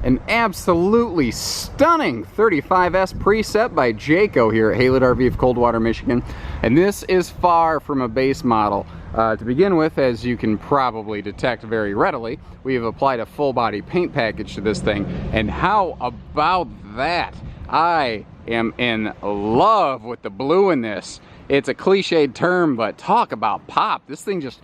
an absolutely stunning 35S Precept by Jayco here at Haylett RV of Coldwater, Michigan. And this is far from a base model. To begin with, as you can probably detect very readily, we have applied a full body paint package to this thing. And how about that? I am in love with the blue in this. It's a cliched term, but talk about pop. This thing just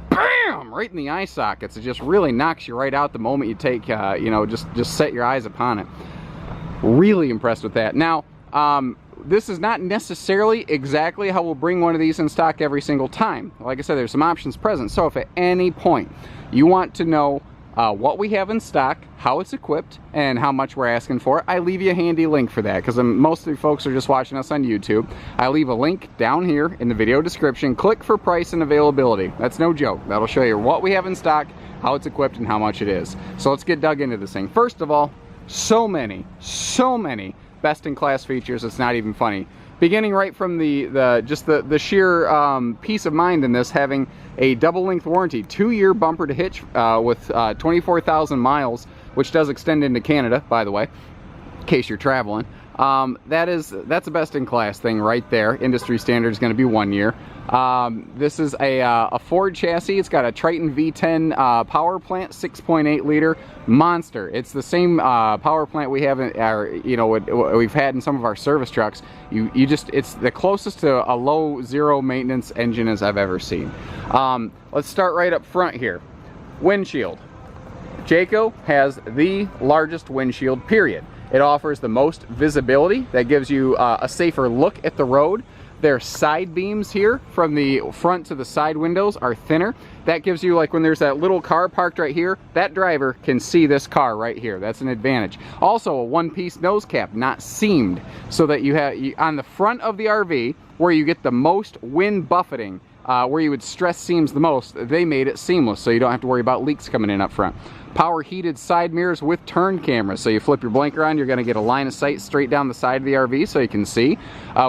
bam, right in the eye sockets. It just really knocks you right out the moment you take, you know, just set your eyes upon it. Really impressed with that. Now, this is not necessarily exactly how we'll bring one of these in stock every single time. Like I said, there's some options present. So if at any point you want to know what we have in stock, how it's equipped, and how much we're asking for it, I leave you a handy link for that, because most of you folks are just watching us on YouTube. I leave a link down here in the video description. Click for price and availability. That's no joke. That'll show you what we have in stock, how it's equipped, and how much it is. So let's get dug into this thing. First of all, so many best-in-class features, it's not even funny. Beginning right from the sheer peace of mind in this, having a double-length warranty, 2-year bumper to hitch with 24,000 miles, which does extend into Canada, by the way, in case you're traveling. That's a best-in-class thing right there. Industry standard is going to be 1 year. This is a Ford chassis. It's got a Triton V10 power plant, 6.8 liter monster. It's the same power plant we have in our, we've had in some of our service trucks. It's the closest to a low zero maintenance engine as I've ever seen. Let's start right up front here. Windshield. Jayco has the largest windshield, period. It offers the most visibility. That gives you a safer look at the road. Their side beams here from the front to the side windows are thinner. That gives you, like when there's that little car parked right here, that driver can see this car right here. That's an advantage. Also a one-piece nose cap, not seamed, so that you have on the front of the RV where you get the most wind buffeting, where you would stress seams the most, they made it seamless, so you don't have to worry about leaks coming in up front. Power heated side mirrors with turn cameras, so you flip your blinker on, you're going to get a line of sight straight down the side of the RV so you can see.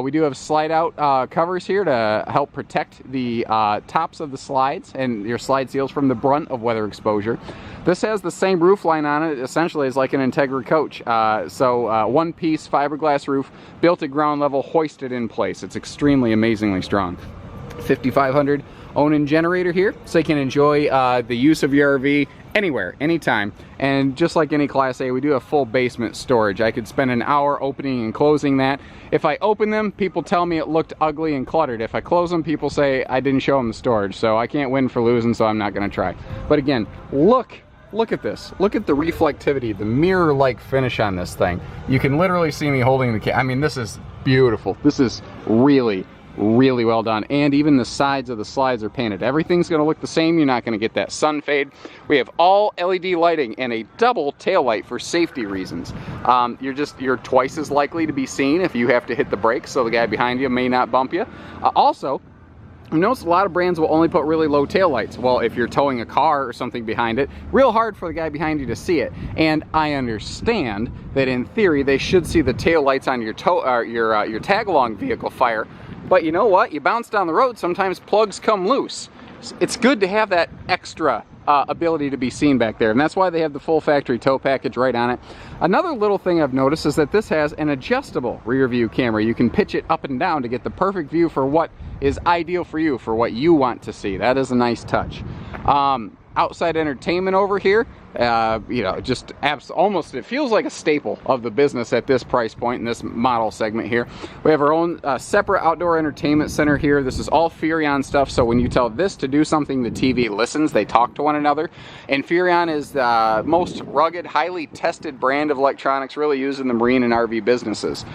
We do have slide out covers here to help protect the tops of the slides and your slide seals from the brunt of weather exposure. This has the same roof line on it, essentially as like an Integra coach. One piece fiberglass roof, built at ground level, hoisted in place. It's extremely amazingly strong. 5500 Onan generator here, so you can enjoy the use of your RV anywhere, anytime. And just like any Class A, we do have full basement storage. I could spend an hour opening and closing that. If I open them, people tell me it looked ugly and cluttered. If I close them, people say I didn't show them the storage. So I can't win for losing, so I'm not going to try. But again, look at this. Look at the reflectivity, the mirror-like finish on this thing. You can literally see me holding the I mean, this is beautiful. This is really well done. And even the sides of the slides are painted. Everything's going to look the same. You're not going to get that sun fade. We have all LED lighting and a double tail light for safety reasons. You're twice as likely to be seen if you have to hit the brakes, so the guy behind you may not bump you. Also, you notice a lot of brands will only put really low tail lights. Well, if you're towing a car or something behind it, real hard for the guy behind you to see it. And I understand that in theory they should see the tail lights on your tag-along vehicle fire. But you know what? You bounce down the road, sometimes plugs come loose. It's good to have that extra ability to be seen back there, and that's why they have the full factory tow package right on it. Another little thing I've noticed is that this has an adjustable rear view camera. You can pitch it up and down to get the perfect view for what is ideal for you, for what you want to see. That is a nice touch. Outside entertainment over here, just almost, it feels like a staple of the business at this price point in this model segment here. We have our own separate outdoor entertainment center here. This is all Furrion stuff, so when you tell this to do something, the TV listens, they talk to one another. And Furrion is the most rugged, highly tested brand of electronics really used in the marine and RV businesses.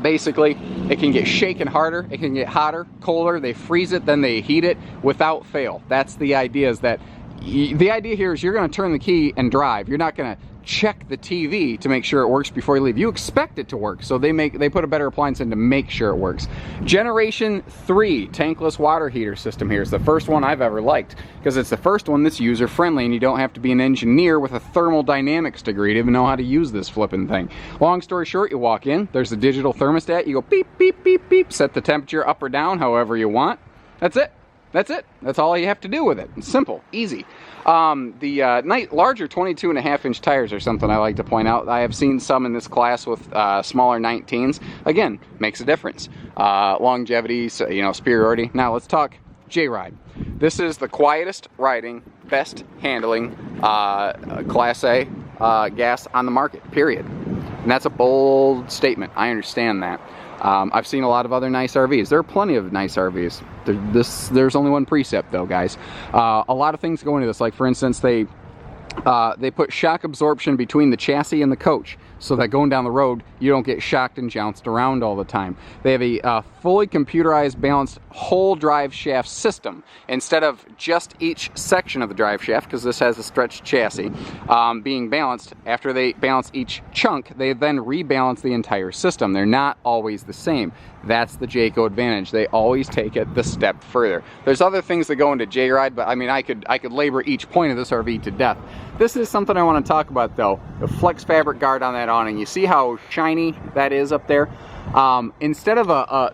Basically, it can get shaken harder, it can get hotter, colder, they freeze it, then they heat it without fail. That's the idea, is that the idea here is you're going to turn the key and drive. You're not going to check the TV to make sure it works before you leave. You expect it to work, so they put a better appliance in to make sure it works. Generation 3 tankless water heater system here is the first one I've ever liked, because it's the first one that's user friendly, and you don't have to be an engineer with a thermodynamics degree to even know how to use this flipping thing. Long story short, you walk in, there's a digital thermostat, you go beep beep beep beep, set the temperature up or down however you want. That's it. That's it. That's all you have to do with it. It's simple, easy. The larger 22.5-inch tires are something I like to point out. I have seen some in this class with smaller 19s. Again, makes a difference. Longevity, superiority. Now let's talk J-Ride. This is the quietest riding, best handling Class A gas on the market, period. And that's a bold statement. I understand that. I've seen a lot of other nice RVs. There are plenty of nice RVs. There's only one Precept though, guys. A lot of things go into this. Like for instance, they put shock absorption between the chassis and the coach, so that going down the road you don't get shocked and jounced around all the time. They have a fully computerized, balanced whole drive shaft system instead of just each section of the drive shaft, because this has a stretched chassis being balanced. After they balance each chunk, they then rebalance the entire system. They're not always the same. That's the Jayco advantage. They always take it the step further. There's other things that go into J-Ride, but I mean, I could labor each point of this RV to death. This is something I want to talk about though. The flex fabric guard on that awning. You see how shiny that is up there? Instead of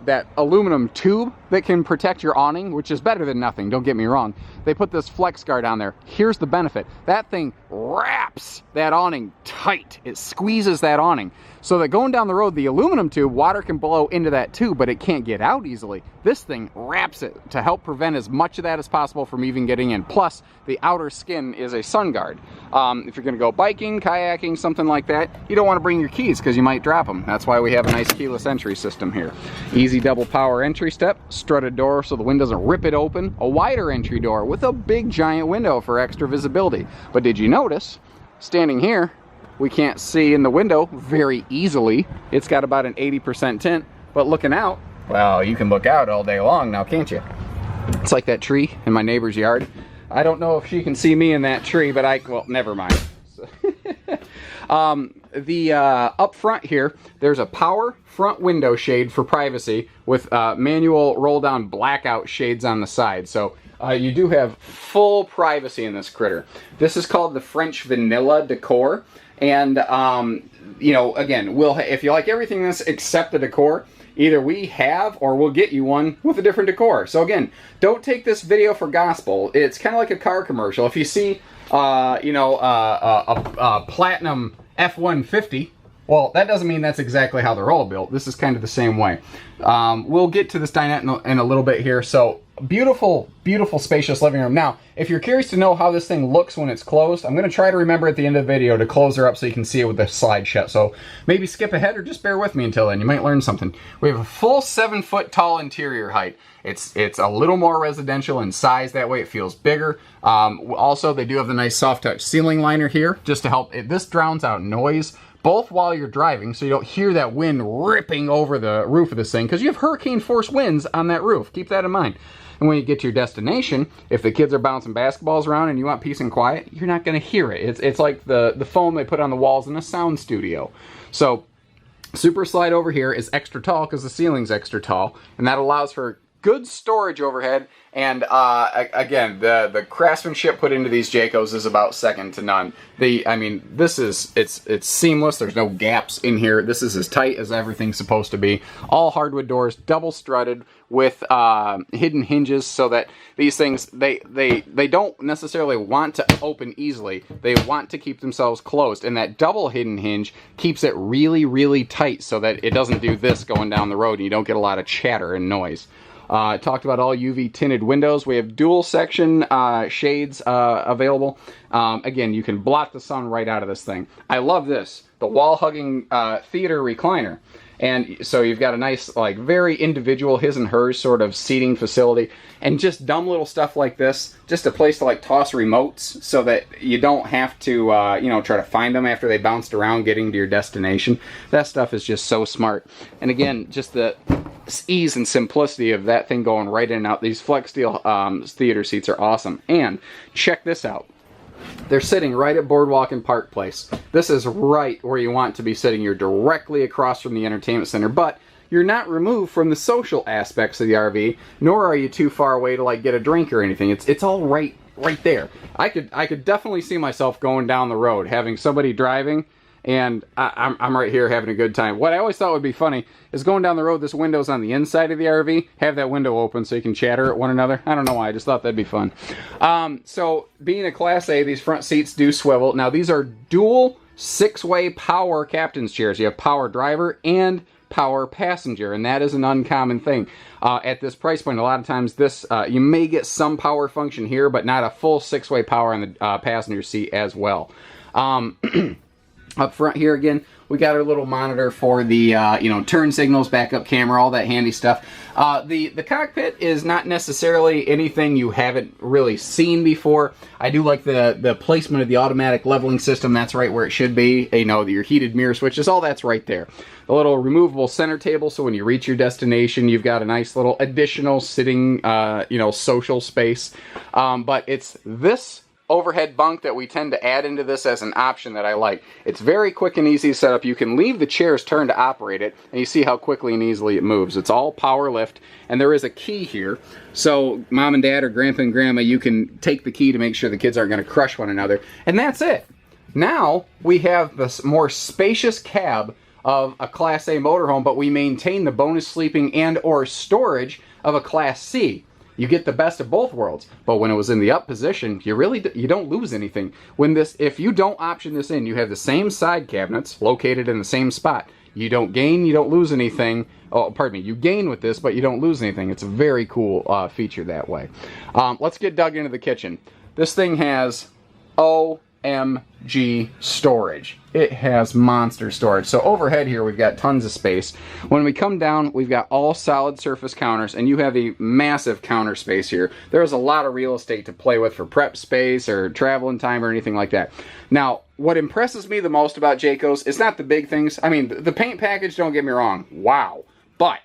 that aluminum tube that can protect your awning, which is better than nothing, don't get me wrong, they put this flex guard on there. Here's the benefit. That thing wraps that awning tight. It squeezes that awning so that going down the road, the aluminum tube, water can blow into that tube, but it can't get out easily. This thing wraps it to help prevent as much of that as possible from even getting in. Plus, the outer skin is a sun guard. If you're gonna go biking, kayaking, something like that, you don't wanna bring your keys because you might drop them. That's why we have a nice keyless entry system here. Easy double power entry step, strutted door so the wind doesn't rip it open, a wider entry door with a big giant window for extra visibility. But did you notice, standing here, we can't see in the window very easily. It's got about an 80% tint, but looking out, well, you can look out all day long now, can't you? It's like that tree in my neighbor's yard. I don't know if she can see me in that tree, but well, never mind. Up front here, there's a power front window shade for privacy with manual roll down blackout shades on the side. So you do have full privacy in this critter. This is called the French Vanilla Decor. And, again, if you like everything in this except the decor, either we have or we'll get you one with a different decor. So again, don't take this video for gospel. It's kind of like a car commercial. If you see, a platinum F-150, well, that doesn't mean that's exactly how they're all built. This is kind of the same way. We'll get to this dinette in a little bit here. So beautiful, beautiful, spacious living room. Now, if you're curious to know how this thing looks when it's closed, I'm going to try to remember at the end of the video to close her up so you can see it with the slide shut. So maybe skip ahead or just bear with me until then. You might learn something. We have a full 7-foot tall interior height. It's a little more residential in size. That way it feels bigger. Also, they do have the nice soft touch ceiling liner here just to help. This drowns out noise, both while you're driving, so you don't hear that wind ripping over the roof of this thing, because you have hurricane force winds on that roof. Keep that in mind. And when you get to your destination, if the kids are bouncing basketballs around and you want peace and quiet, you're not going to hear it. It's like the foam they put on the walls in a sound studio. So super slide over here is extra tall because the ceiling's extra tall, and that allows for good storage overhead. And again, the craftsmanship put into these Jaycos is about second to none. It's seamless. There's no gaps in here. This is as tight as everything's supposed to be. All hardwood doors, double strutted with hidden hinges, so that these things they don't necessarily want to open easily. They want to keep themselves closed, and that double hidden hinge keeps it really, really tight so that it doesn't do this going down the road and you don't get a lot of chatter and noise. Talked about all UV tinted windows. We have dual section shades available. Again, you can blot the sun right out of this thing. I love this, the wall hugging theater recliner. And so you've got a nice, like, very individual his and hers sort of seating facility, and just dumb little stuff like this, just a place to like toss remotes so that you don't have to try to find them after they bounced around getting to your destination. That stuff is just so smart. And again, just the ease and simplicity of that thing going right in and out. These flex steel theater seats are awesome. And check this out. They're sitting right at Boardwalk and Park Place. This is right where you want to be sitting. You're directly across from the entertainment center, but you're not removed from the social aspects of the RV, nor are you too far away to like get a drink or anything. It's all right there. I could definitely see myself going down the road, having somebody driving and I'm right here having a good time. What I always thought would be funny is going down the road, this window's on the inside of the RV, have that window open so you can chatter at one another. I don't know why, I just thought that'd be fun. So being a Class A, these front seats do swivel. Now these are dual 6-way power captain's chairs. You have power driver and power passenger, and that is an uncommon thing. At this price point, a lot of times this you may get some power function here, but not a full 6-way power on the passenger seat as well. Up front here again, we got our little monitor for the turn signals, backup camera, all that handy stuff. The cockpit is not necessarily anything you haven't really seen before. I do like the placement of the automatic leveling system. That's right where it should be. Your heated mirror switches, all that's right there. The little removable center table, so when you reach your destination, you've got a nice little additional sitting, social space. But it's this overhead bunk that we tend to add into this as an option that I like. It's very quick and easy to set up. You can leave the chairs turned to operate it, and you see how quickly and easily it moves. It's all power lift, and there is a key here. So mom and dad or grandpa and grandma, you can take the key to make sure the kids aren't going to crush one another. And that's it. Now we have this more spacious cab of a Class A motorhome, but we maintain the bonus sleeping and or storage of a Class C. You get the best of both worlds, but when it was in the up position, you don't lose anything. If you don't option this in, you have the same side cabinets located in the same spot. You don't gain, you don't lose anything. Oh, pardon me, you gain with this, but you don't lose anything. It's a very cool feature that way. Let's get dug into the kitchen. This thing has OMG storage. It has monster storage. So overhead here, we've got tons of space. When we come down, we've got all solid surface counters, and you have a massive counter space here. There's a lot of real estate to play with for prep space or traveling time or anything like that. Now, what impresses me the most about Jayco's is not the big things. I mean, the paint package, don't get me wrong, wow. But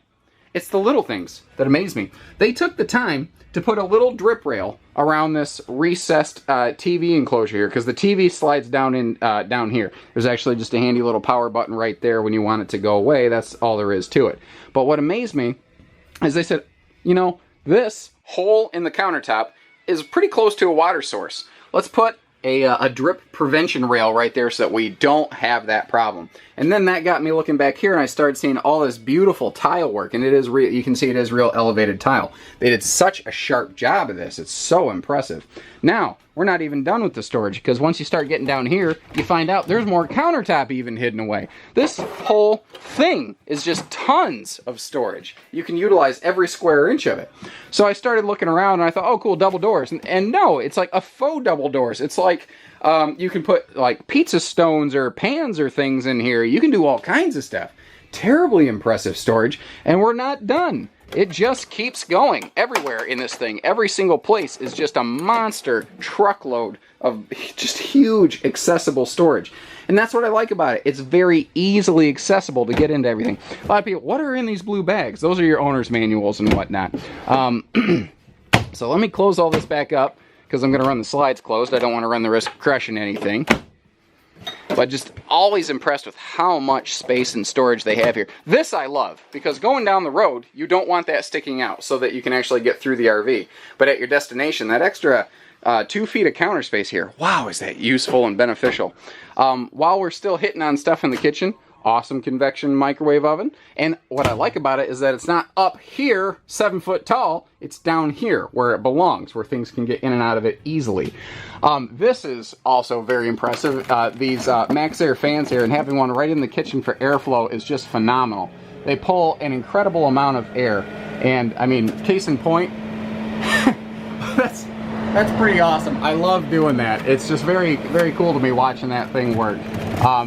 it's the little things that amaze me. They took the time to put a little drip rail around this recessed TV enclosure here, because the TV slides down here. There's actually just a handy little power button right there when you want it to go away. That's all there is to it. But what amazed me is they said, this hole in the countertop is pretty close to a water source. Let's put a drip prevention rail right there so that we don't have that problem. And then that got me looking back here, and I started seeing all this beautiful tile work, and it is real. You can see it is real elevated tile. They did such a sharp job of this. It's so impressive. Now, we're not even done with the storage, because once you start getting down here, you find out there's more countertop even hidden away. This whole thing is just tons of storage. You can utilize every square inch of it. So I started looking around, and I thought, oh, cool, double doors. And no, it's like a faux double doors. It's like you can put like pizza stones or pans or things in here. You can do all kinds of stuff. Terribly impressive storage, and we're not done. It just keeps going everywhere in this thing. Every single place is just a monster truckload of just huge accessible storage. And that's what I like about it. It's very easily accessible to get into everything. A lot of people, what are in these blue bags? Those are your owner's manuals and whatnot. So let me close all this back up, because I'm going to run the slides closed. I don't want to run the risk of crushing anything. But just always impressed with how much space and storage they have here. This I love, because going down the road, you don't want that sticking out so that you can actually get through the RV. But at your destination, that extra 2 feet of counter space here, wow, is that useful and beneficial. While we're still hitting on stuff in the kitchen, awesome convection microwave oven. And what I like about it is that it's not up here 7 foot tall, it's down here where it belongs, where things can get in and out of it easily. This is also very impressive. These Max Air fans here, and having one right in the kitchen for airflow is just phenomenal. They pull an incredible amount of air, and I mean, case in point, that's pretty awesome. I love doing that. It's just very, very cool to me watching that thing work.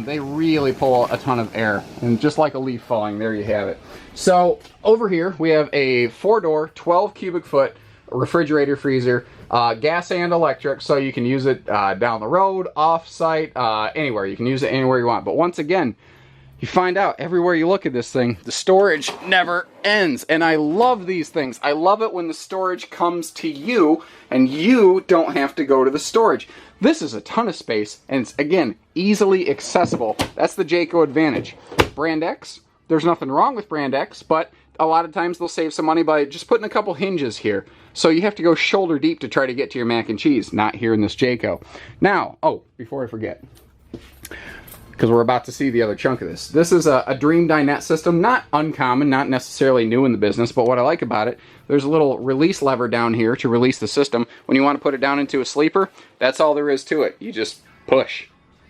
They really pull a ton of air, and just like a leaf falling, there you have it. So over here we have a 4-door, 12 cubic foot refrigerator freezer, gas and electric, so you can use it down the road, off-site, anywhere. You can use it anywhere you want. But once again, you find out everywhere you look at this thing, the storage never ends. And I love these things. I love it when the storage comes to you and you don't have to go to the storage. This is a ton of space, and it's, again, easily accessible. That's the Jayco advantage. Brand X, there's nothing wrong with Brand X, but a lot of times they'll save some money by just putting a couple hinges here. So you have to go shoulder deep to try to get to your mac and cheese. Not here in this Jayco. Now, oh, before I forget. because we're about to see the other chunk of this. This is a Dream Dinette system, not uncommon, not necessarily new in the business, but what I like about it, there's a little release lever down here to release the system. When you want to put it down into a sleeper, that's all there is to it. You just push,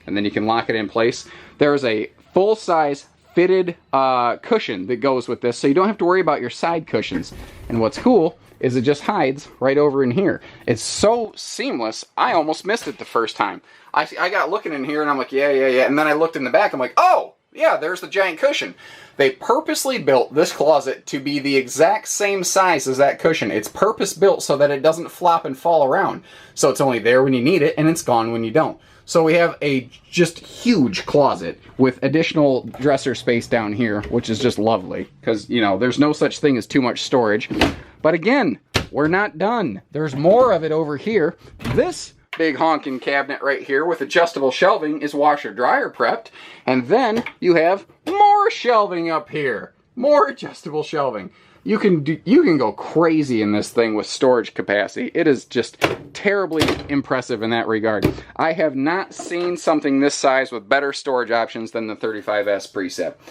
and then you can lock it in place. There's a full-size fitted cushion that goes with this, so you don't have to worry about your side cushions. And what's cool is it just hides right over in here. It's so seamless, I almost missed it the first time. I got looking in here and I'm like, yeah. And then I looked in the back, I'm like, oh, yeah, there's the giant cushion. They purposely built this closet to be the exact same size as that cushion. It's purpose built so that it doesn't flop and fall around. So it's only there when you need it and it's gone when you don't. So we have a just huge closet with additional dresser space down here, which is just lovely because, you know, there's no such thing as too much storage. But again, we're not done. There's more of it over here. This big honking cabinet right here with adjustable shelving is washer dryer prepped. And then you have more shelving up here. More adjustable shelving. You can go crazy in this thing with storage capacity. It is just terribly impressive in that regard. I have not seen something this size with better storage options than the 35S Precept.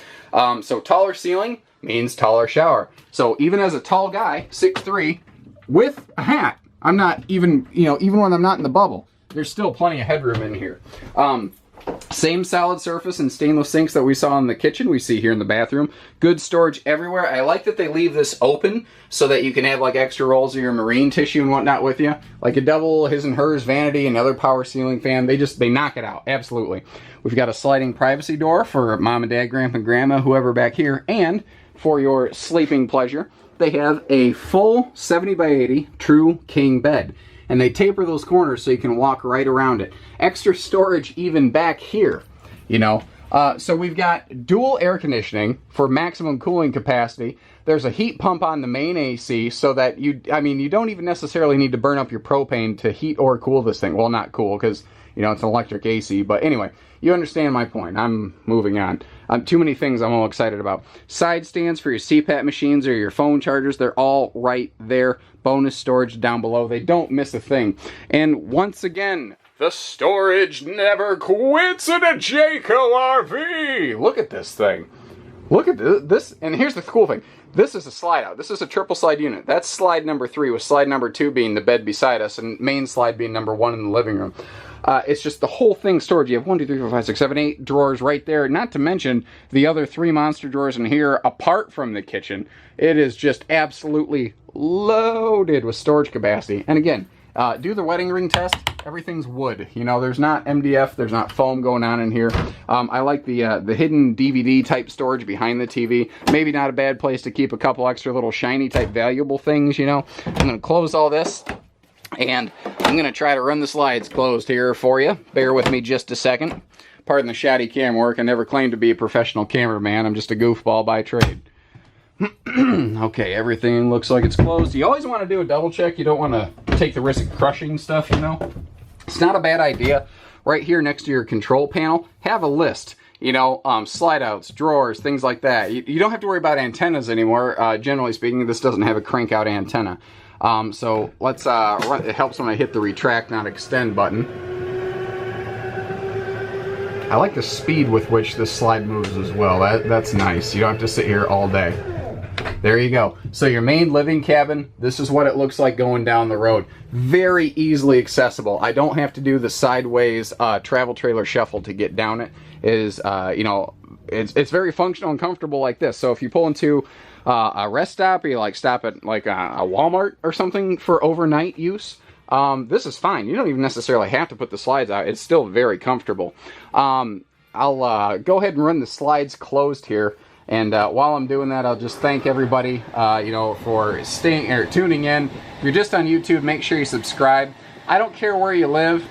So taller ceiling means taller shower. So even as a tall guy, 6'3", with a hat, I'm not even, you know, even when I'm not in the bubble, there's still plenty of headroom in here. Same solid surface and stainless sinks that we saw in the kitchen, we see here in the bathroom. Good storage everywhere. I like that they leave this open so that you can have like extra rolls of your marine tissue and whatnot with you. Like a double his and hers vanity, another power ceiling fan. They knock it out, absolutely. We've got a sliding privacy door for mom and dad, grandpa and grandma, whoever back here. And for your sleeping pleasure, they have a full 70 by 80 true king bed. And they taper those corners so you can walk right around it. Extra storage even back here, you know. So we've got dual air conditioning for maximum cooling capacity. There's a heat pump on the main AC so that you don't even necessarily need to burn up your propane to heat or cool this thing. Well, not cool because, you know, it's an electric AC. But anyway, you understand my point. I'm moving on. Too many things I'm all excited about. Side stands for your CPAP machines or your phone chargers. They're all right there. Bonus storage down below. They don't miss a thing. And once again, the storage never quits in a Jayco RV. Look at this thing. Look at this. And here's the cool thing. This is a slide out. This is a triple slide unit. That's slide number 3, with slide number 2 being the bed beside us and main slide being number 1 in the living room. It's just the whole thing storage. You have 1, 2, 3, 4, 5, 6, 7, 8 drawers right there. Not to mention the other 3 monster drawers in here apart from the kitchen. It is just absolutely loaded with storage capacity. And again, do the wedding ring test. Everything's wood. You know, there's not MDF. There's not foam going on in here. I like the hidden DVD type storage behind the TV. Maybe not a bad place to keep a couple extra little shiny type valuable things, you know. I'm going to close all this. And I'm going to try to run the slides closed here for you. Bear with me just a second. Pardon the shoddy camera work. I never claimed to be a professional cameraman. I'm just a goofball by trade. Okay, everything looks like it's closed. You always want to do a double check. You don't want to take the risk of crushing stuff, you know. It's not a bad idea. Right here next to your control panel, have a list. You know, slide outs, drawers, things like that. You don't have to worry about antennas anymore. Generally speaking, this doesn't have a crank out antenna. So let's run. It helps when I hit the retract, not extend button. I like the speed with which this slide moves as well. That's nice. You don't have to sit here all day. There you go. So your main living cabin, this is what it looks like going down the road. Very easily accessible. I don't have to do the sideways travel trailer shuffle to get down it. It is, you know, it's very functional and comfortable like this. So if you pull into a rest stop or you like stop at like a Walmart or something for overnight use, this is fine. You don't even necessarily have to put the slides out. It's still very comfortable. I'll go ahead and run the slides closed here. And while I'm doing that, I'll just thank everybody, you know, for staying or tuning in. If you're just on YouTube, make sure you subscribe. I don't care where you live.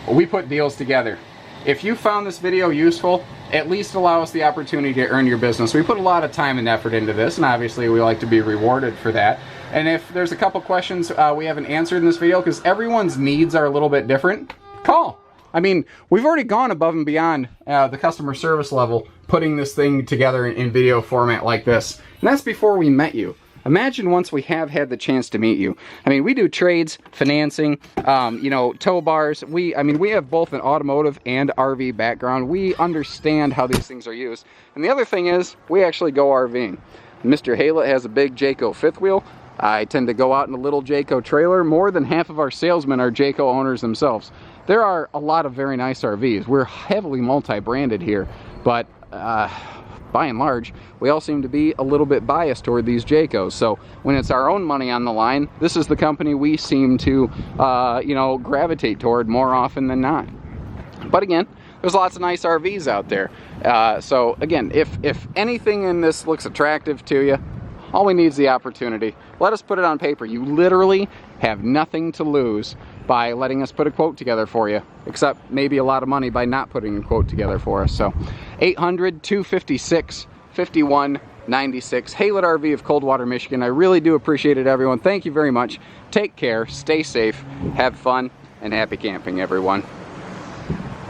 We put deals together. If you found this video useful, at least allow us the opportunity to earn your business. We put a lot of time and effort into this, and obviously we like to be rewarded for that. And if there's a couple questions we haven't answered in this video, because everyone's needs are a little bit different, call. I mean, we've already gone above and beyond the customer service level, putting this thing together in video format like this. And that's before we met you. imagine once we have had the chance to meet you. I mean, we do trades, financing, you know, tow bars. We have both an automotive and RV background. We understand how these things are used. And the other thing is, we actually go RVing. Mr. Haylett has a big Jayco fifth wheel. I tend to go out in a little Jayco trailer. More than half of our salesmen are Jayco owners themselves. There are a lot of very nice RVs. We're heavily multi-branded here, but by and large, we all seem to be a little bit biased toward these Jaycos. So when it's our own money on the line, this is the company we seem to, you know, gravitate toward more often than not. But again, there's lots of nice RVs out there. So again, if anything in this looks attractive to you, all we need is the opportunity. Let us put it on paper. You literally have nothing to lose by letting us put a quote together for you, except maybe a lot of money by not putting a quote together for us. So 800-256-5196, Haylett RV of Coldwater, Michigan. I really do appreciate it, everyone. Thank you very much. Take care, stay safe, have fun, and happy camping, everyone.